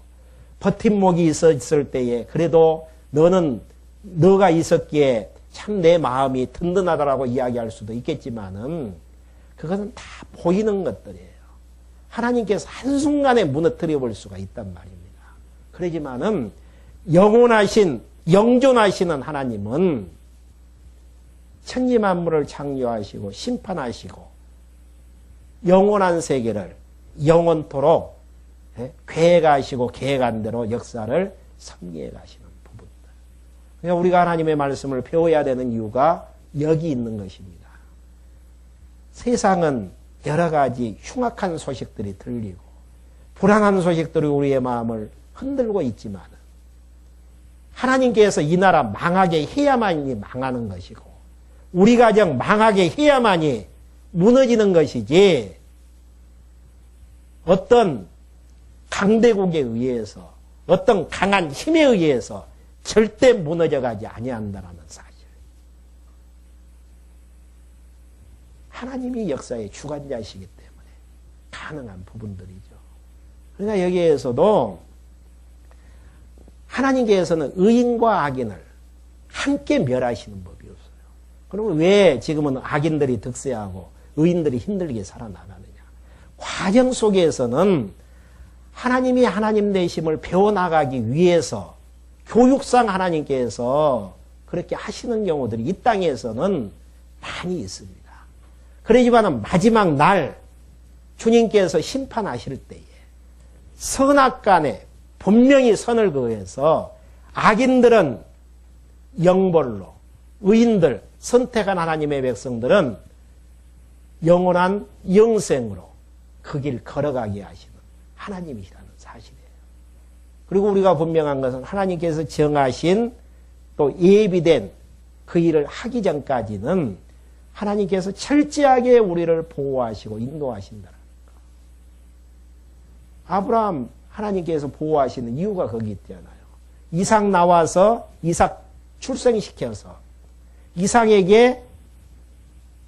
버팀목이 있었을 때에 그래도 너가 있었기에 참 내 마음이 든든하다라고 이야기할 수도 있겠지만은 그것은 다 보이는 것들이에요. 하나님께서 한순간에 무너뜨려 볼 수가 있단 말입니다. 그러지만은 영존하시는 하나님은 천지만물을 창조하시고 심판하시고 영원한 세계를 영원토록 계획하시고 계획한 대로 역사를 섭리해 가시는 부분들. 그러니까 우리가 하나님의 말씀을 배워야 되는 이유가 여기 있는 것입니다. 세상은 여러 가지 흉악한 소식들이 들리고 불안한 소식들이 우리의 마음을 흔들고 있지만 하나님께서 이 나라 망하게 해야만이 망하는 것이고 우리 가정 망하게 해야만이 무너지는 것이지 어떤 강대국에 의해서 어떤 강한 힘에 의해서 절대 무너져가지 아니한다라는 사실. 하나님이 역사의 주관자이시기 때문에 가능한 부분들이죠. 그러니까 여기에서도 하나님께서는 의인과 악인을 함께 멸하시는 법이 없어요. 그러면 왜 지금은 악인들이 득세하고 의인들이 힘들게 살아나가느냐. 과정 속에서는 하나님이 하나님 되심을 배워나가기 위해서 교육상 하나님께서 그렇게 하시는 경우들이 이 땅에서는 많이 있습니다. 그러지만 마지막 날 주님께서 심판하실 때에 선악간에 분명히 선을 그어서 악인들은 영벌로 의인들 선택한 하나님의 백성들은 영원한 영생으로 그 길 걸어가게 하시는 하나님이시라는 사실이에요. 그리고 우리가 분명한 것은 하나님께서 정하신 또 예비된 그 일을 하기 전까지는 하나님께서 철저하게 우리를 보호하시고 인도하신다는 것. 아브라함 하나님께서 보호하시는 이유가 거기 있잖아요. 이삭 나와서 이삭 출생시켜서 이삭에게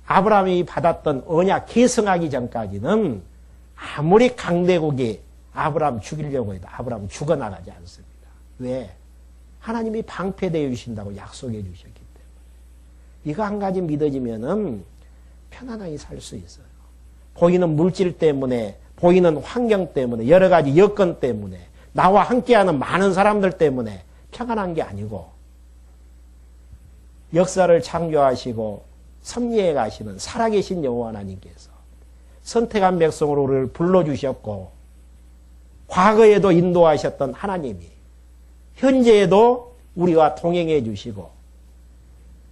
아브라함이 받았던 언약 계승하기 전까지는 아무리 강대국이 아브라함 죽이려고 해도 아브라함 죽어나가지 않습니다. 왜? 하나님이 방패되어 주신다고 약속해 주셨기 때문에. 이거 한 가지 믿어지면은 편안하게 살 수 있어요. 보이는 물질 때문에, 보이는 환경 때문에, 여러 가지 여건 때문에, 나와 함께하는 많은 사람들 때문에 평안한 게 아니고, 역사를 창조하시고 섭리해 가시는 살아계신 여호와 하나님께서 선택한 백성으로 우리를 불러주셨고, 과거에도 인도하셨던 하나님이 현재에도 우리와 동행해 주시고,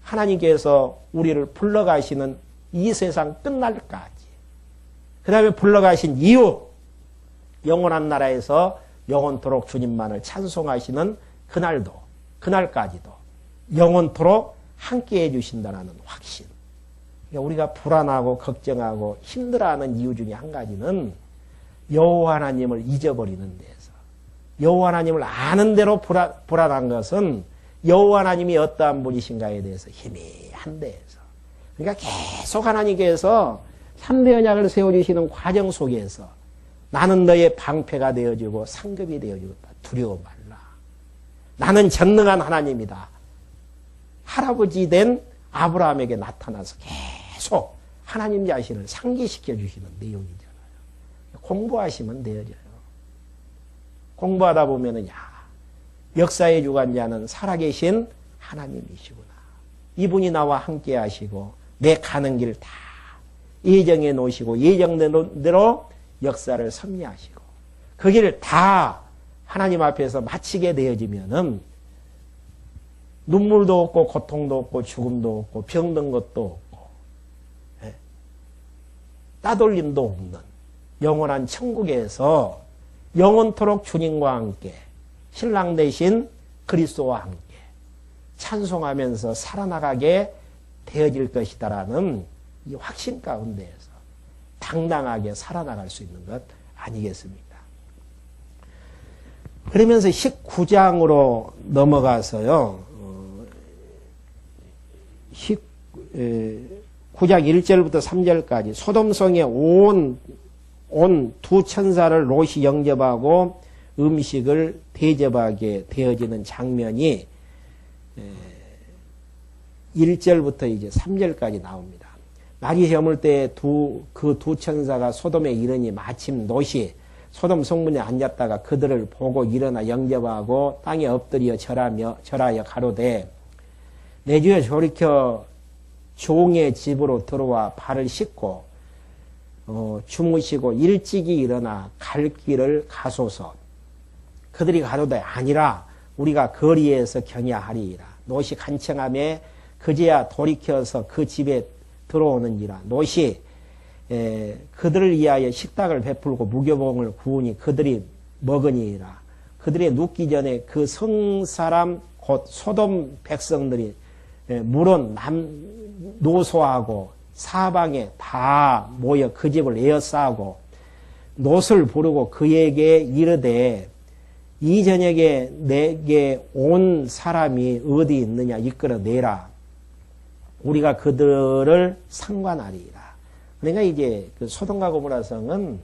하나님께서 우리를 불러가시는 이 세상 끝날까지, 그 다음에 불러가신 이유, 영원한 나라에서 영원토록 주님만을 찬송하시는 그날도, 그날까지도 영원토록 함께해 주신다는 확신. 그러니까 우리가 불안하고 걱정하고 힘들어하는 이유 중에 한 가지는 여호와 하나님을 잊어버리는 데에서, 여호와 하나님을 아는 대로 불안한 것은 여호와 하나님이 어떠한 분이신가에 대해서 희미한 데에서, 그러니까 계속 하나님께서 3대 언약을 세워주시는 과정 속에서 나는 너의 방패가 되어주고 상급이 되어주겠다. 두려워 말라. 나는 전능한 하나님이다. 할아버지 된 아브라함에게 나타나서 계속 하나님 자신을 상기시켜 주시는 내용이잖아요. 공부하시면 되어져요. 공부하다 보면은, 야, 역사의 주관자는 살아계신 하나님이시구나. 이분이 나와 함께 하시고 내 가는 길 다 예정해 놓으시고 예정대로 역사를 섭리하시고 그 길을 다 하나님 앞에서 마치게 되어지면은 눈물도 없고 고통도 없고 죽음도 없고 병든 것도 없고 따돌림도 없는 영원한 천국에서 영원토록 주님과 함께 신랑 되신 그리스도와 함께 찬송하면서 살아나가게 되어질 것이다라는 이 확신 가운데에서 당당하게 살아나갈 수 있는 것 아니겠습니까? 그러면서 19장으로 넘어가서요. 19장 1절부터 3절까지 소돔성에 온 두 천사를 롯이 영접하고 음식을 대접하게 되어지는 장면이 1절부터 이제 3절까지 나옵니다. 날이 저물 때 그 두 천사가 소돔에 이르니 마침 롯이 소돔 성문에 앉았다가 그들을 보고 일어나 영접하고 땅에 엎드려 절하여 가로되 내 주여 돌이켜 종의 집으로 들어와 발을 씻고 주무시고 일찍이 일어나 갈 길을 가소서. 그들이 가로되 아니라 우리가 거리에서 경야하리이다. 롯이 간청하며 그제야 돌이켜서 그 집에 들어오는지라. 롯이 그들을 위하여 식탁을 베풀고 무교봉을 구우니 그들이 먹으니라. 그들이 눕기 전에 그 성사람 곧 소돔 백성들이 물론 노소하고 사방에 다 모여 그 집을 에워싸고 롯을 부르고 그에게 이르되 이 저녁에 내게 온 사람이 어디 있느냐 이끌어내라. 우리가 그들을 상관하리라. 그러니까 이제 그 소돔과 고모라 성은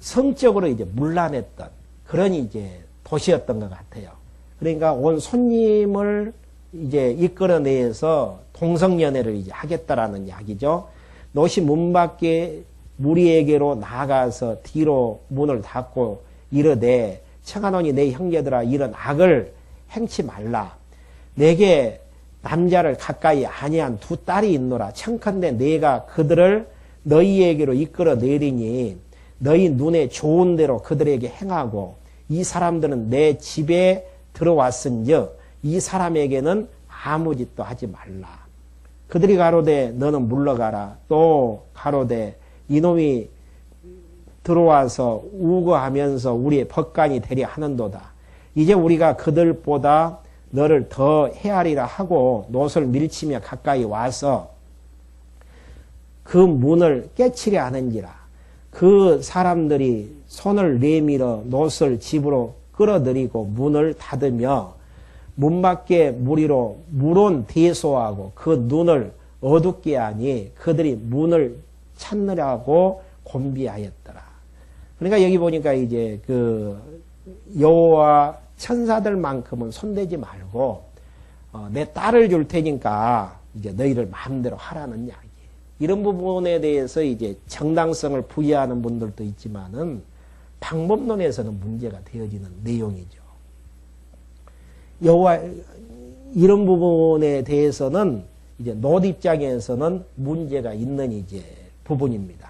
성적으로 이제 문란했던 그런 이제 도시였던 것 같아요. 그러니까 온 손님을 이제 이끌어내서 동성연애를 이제 하겠다라는 이야기죠. 롯이 문 밖에 무리에게로 나가서 뒤로 문을 닫고 이르되 청하노니 내 형제들아 이런 악을 행치 말라. 내게 남자를 가까이 아니한 두 딸이 있노라. 청컨대 내가 그들을 너희에게로 이끌어내리니 너희 눈에 좋은 대로 그들에게 행하고 이 사람들은 내 집에 들어왔은즉 이 사람에게는 아무 짓도 하지 말라. 그들이 가로되 너는 물러가라. 또 가로되 이놈이 들어와서 우거하면서 우리의 법관이 되려 하는도다. 이제 우리가 그들보다 너를 더 헤아리라 하고 롯을 밀치며 가까이 와서 그 문을 깨치려 하는지라. 그 사람들이 손을 내밀어 놋을 집으로 끌어들이고 문을 닫으며 문 밖에 무리로 물온 대소하고 그 눈을 어둡게 하니 그들이 문을 찾느라고 곤비하였더라. 그러니까 여기 보니까 이제 그 여호와 천사들만큼은 손대지 말고 내 딸을 줄 테니까 이제 너희를 마음대로 하라는 이야기. 이런 부분에 대해서 이제 정당성을 부여하는 분들도 있지만은 방법론에서는 문제가 되어지는 내용이죠. 여호와 이런 부분에 대해서는 이제 놋 입장에서는 문제가 있는 이제 부분입니다.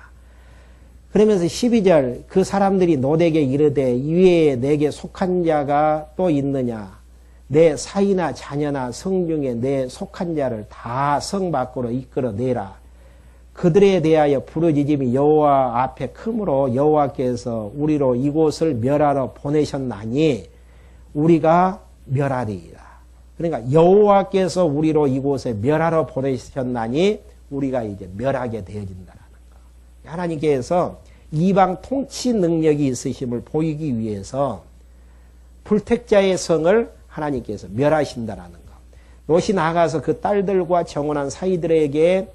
그러면서 12절 그 사람들이 놋에게 이르되 이외에 내게 속한 자가 또 있느냐 내 사이나 자녀나 성 중에 내 속한 자를 다 성 밖으로 이끌어내라. 그들에 대하여 부르짖음이 여호와 앞에 크므로 여호와께서 우리로 이곳을 멸하러 보내셨나니 우리가 멸하리이다. 그러니까 여호와께서 우리로 이곳에 멸하러 보내셨나니 우리가 이제 멸하게 되어진다라는 거. 하나님께서 이방 통치 능력이 있으심을 보이기 위해서 불택자의 성을 하나님께서 멸하신다라는 거. 롯이 나가서 그 딸들과 정혼한 사이들에게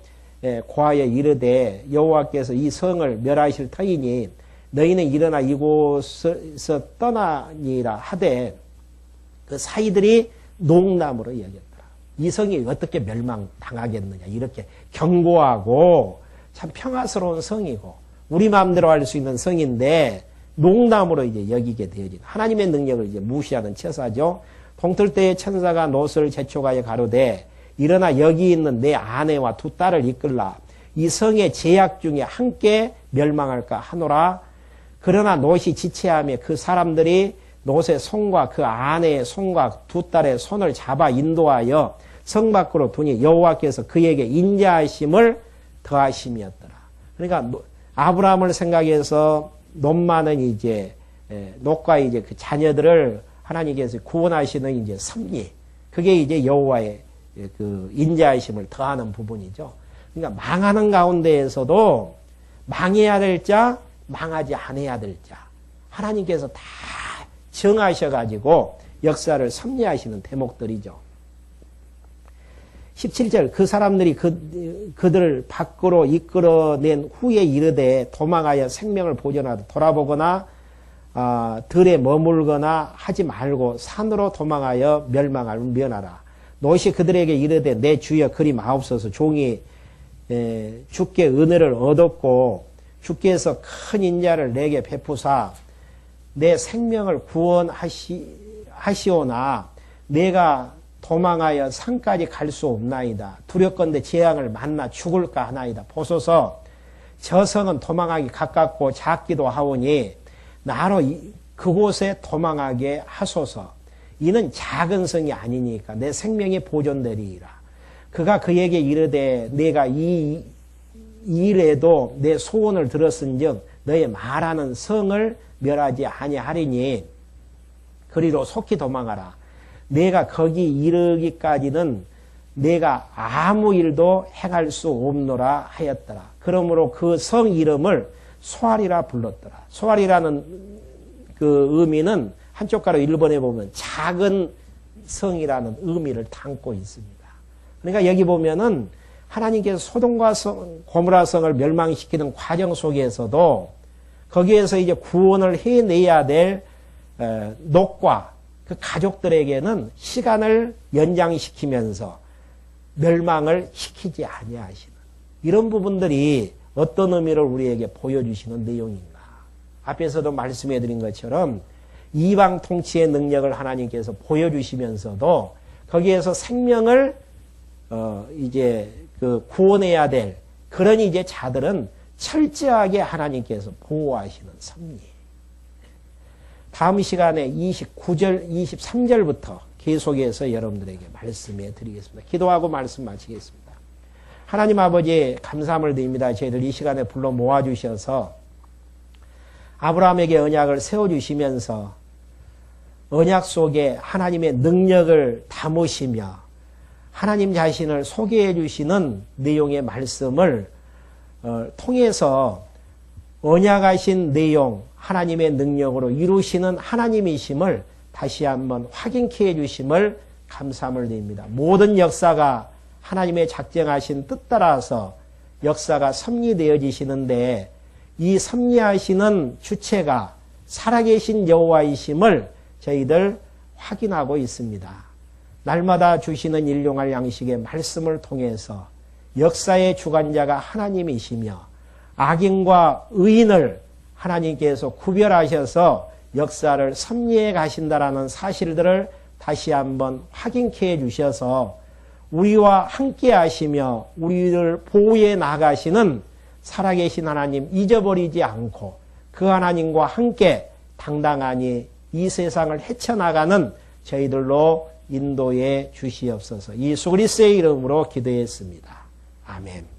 고하여 이르되 여호와께서 이 성을 멸하실 터이니 너희는 일어나 이곳에서 떠나니라 하되 그 사이들이 농담으로 여겼더라. 이 성이 어떻게 멸망당하겠느냐 이렇게 경고하고 참 평화스러운 성이고 우리 마음대로 할 수 있는 성인데 농담으로 이제 여기게 되어진 하나님의 능력을 이제 무시하는 처사죠. 동틀 때의 천사가 놋을 재촉하여 가로되 일어나 여기 있는 내 아내와 두 딸을 이끌라. 이 성의 제약 중에 함께 멸망할까 하노라. 그러나 놋이 지체하며 그 사람들이 놋의 손과 그 아내의 손과 두 딸의 손을 잡아 인도하여 성 밖으로 두니 여호와께서 그에게 인자하심을 더하심이었더라. 그러니까 아브라함을 생각해서 놋만은 이제 놋과 이제 그 자녀들을 하나님께서 구원하시는 이제 섭리. 그게 이제 여호와의 그 인자하심을 더하는 부분이죠. 그러니까 망하는 가운데에서도 망해야 될 자, 망하지 않아야 될 자. 하나님께서 다 정하셔가지고 역사를 섭리하시는 대목들이죠. 17절 그 사람들이 그들을 밖으로 이끌어낸 후에 이르되 도망하여 생명을 보존하되 돌아보거나 들에 머물거나 하지 말고 산으로 도망하여 멸망을 면하라. 롯이 그들에게 이르되 내 주여 그리 마옵소서 종이 주께 은혜를 얻었고 주께서 큰 인자를 내게 베푸사 내 생명을 구원하시오나 내가 도망하여 산까지 갈 수 없나이다. 두렵건대 재앙을 만나 죽을까 하나이다. 보소서 저 성은 도망하기 가깝고 작기도 하오니 나로 그곳에 도망하게 하소서. 이는 작은 성이 아니니까 내 생명이 보존되리이라. 그가 그에게 이르되 내가 이 일에도 내 소원을 들었은즉 너의 말하는 성을 멸하지 아니하리니 그리로 속히 도망하라. 내가 거기 이르기까지는 내가 아무 일도 행할 수 없노라 하였더라. 그러므로 그 성 이름을 소알이라 불렀더라. 소알이라는 그 의미는 한쪽 가로 1번에 보면 작은 성이라는 의미를 담고 있습니다. 그러니까 여기 보면은 하나님께서 소돔과 고모라 성을 멸망시키는 과정 속에서도 거기에서 이제 구원을 해내야 될 롯과 그 가족들에게는 시간을 연장시키면서 멸망을 시키지 아니하시는 이런 부분들이 어떤 의미를 우리에게 보여주시는 내용인가. 앞에서도 말씀해 드린 것처럼 이방 통치의 능력을 하나님께서 보여주시면서도 거기에서 생명을 이제 그 구원해야 될 그런 이제 자들은 철저하게 하나님께서 보호하시는 섭리. 다음 시간에 29절, 23절부터 계속해서 여러분들에게 말씀해 드리겠습니다. 기도하고 말씀 마치겠습니다. 하나님 아버지 감사함을 드립니다. 저희들 이 시간에 불러 모아주셔서 아브라함에게 언약을 세워주시면서 언약 속에 하나님의 능력을 담으시며 하나님 자신을 소개해 주시는 내용의 말씀을 통해서 언약하신 내용, 하나님의 능력으로 이루시는 하나님이심을 다시 한번 확인케 해주심을 감사함을 드립니다. 모든 역사가 하나님의 작정하신 뜻 따라서 역사가 섭리되어지시는데 이 섭리하시는 주체가 살아계신 여호와이심을 저희들 확인하고 있습니다. 날마다 주시는 일용할 양식의 말씀을 통해서 역사의 주관자가 하나님이시며 악인과 의인을 하나님께서 구별하셔서 역사를 섭리해 가신다라는 사실들을 다시 한번 확인케 해주셔서 우리와 함께 하시며 우리를 보호해 나가시는 살아계신 하나님 잊어버리지 않고 그 하나님과 함께 당당하니 이 세상을 헤쳐나가는 저희들로 인도해 주시옵소서. 예수 그리스도의 이름으로 기도했습니다. 아멘.